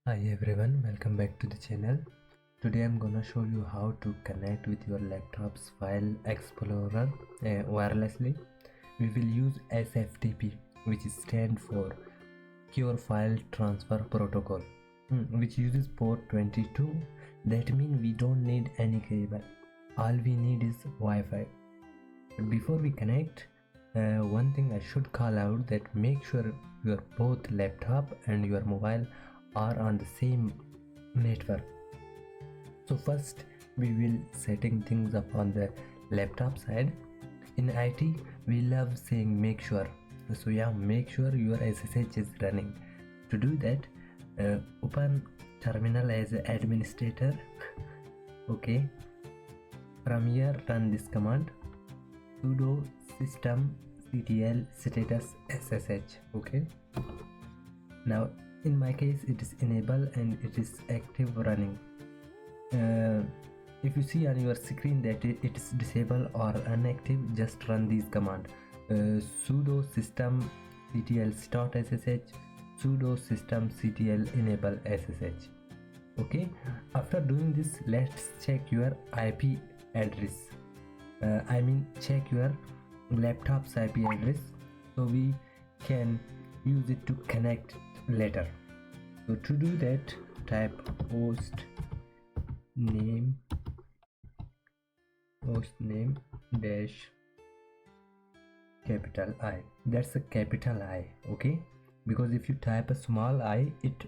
Hi everyone, welcome back to the channel. Today I'm gonna show you how to connect with your laptop's file explorer wirelessly. We will use SFTP, which stands for Secure File Transfer Protocol, which uses port 22. That means we don't need any cable. All we need is Wi-Fi. But before we connect, one thing I should call out that make sure your both laptop and your mobile are on the same network. So first we will setting things up on the laptop side. In IT we love saying make sure. So yeah, make sure your SSH is running. To do that, open terminal as an administrator. Okay, from here run this command sudo systemctl status ssh. Okay, now in my case it is enable and it is active running. If you see on your screen that it is disabled or inactive, just run these command sudo systemctl start ssh, sudo systemctl enable ssh. Okay, after doing this, let's check your IP address. I mean check your laptop's IP address so we can use it to connect later. So to do that, type hostname dash capital I. That's a capital I, okay? Because if you type a small I, it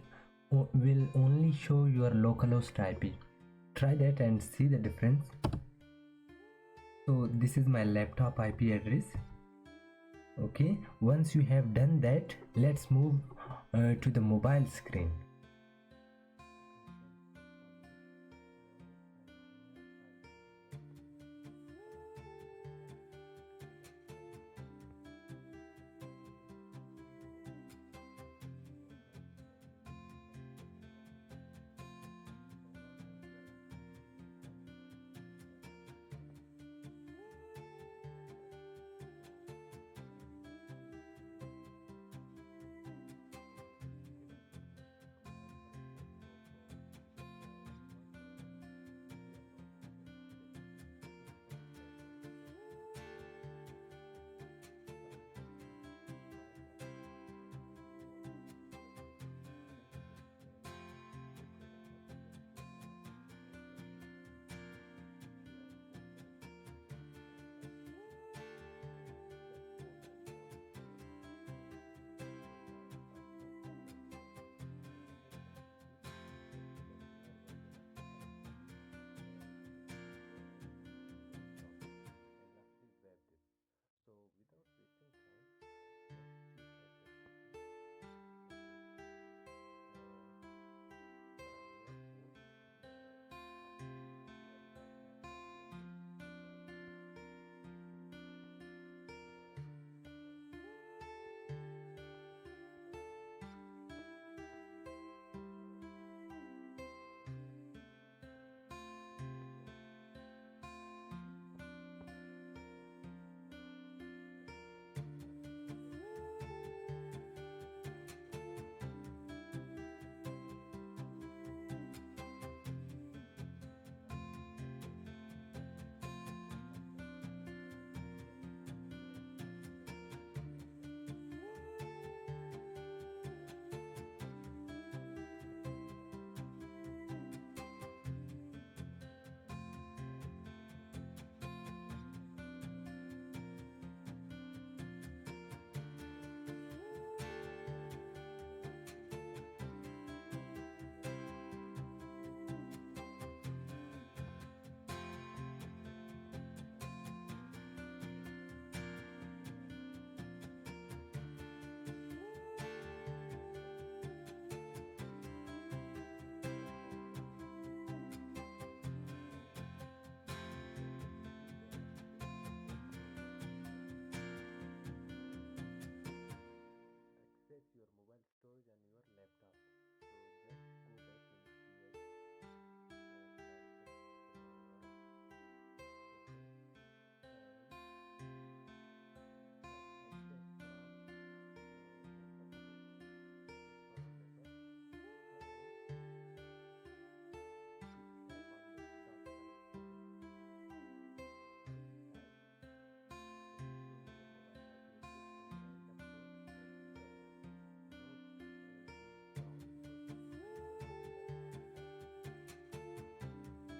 will only show your localhost IP. Try that and see the difference. So this is my laptop IP address. Okay, once you have done that, let's move to the mobile screen.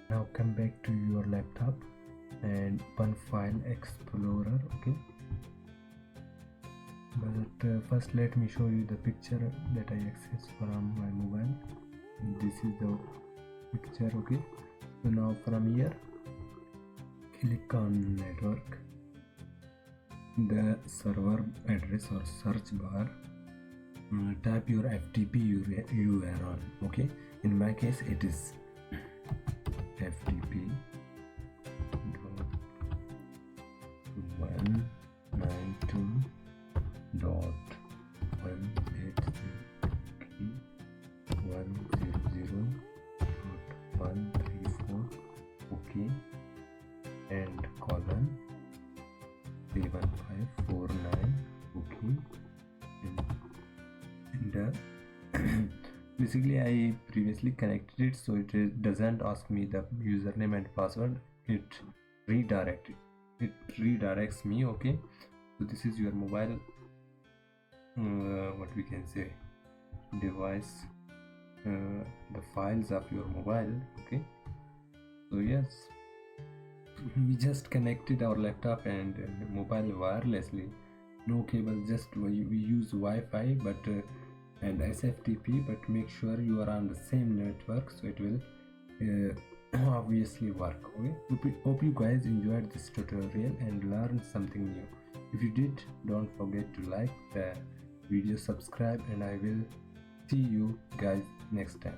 Now come back to your laptop and open File Explorer. Okay, but first let me show you the picture that I access from my mobile. This is the picture. Okay, so now from here click on network, the server address or search bar, type your FTP URL. Okay, in my case it is FTP 192.168.100.134. okay, and colon 31549. okay, and basically I previously connected it, so it doesn't ask me the username and password. It redirects me. Okay, so this is your mobile what we can say device, the files of your mobile. Okay, so yes, we just connected our laptop and mobile wirelessly, no cable, just we use Wi-Fi but and SFTP, but make sure you are on the same network so it will obviously work. Okay, hope you guys enjoyed this tutorial and learned something new. If you did, don't forget to like the video, subscribe, and I will see you guys next time.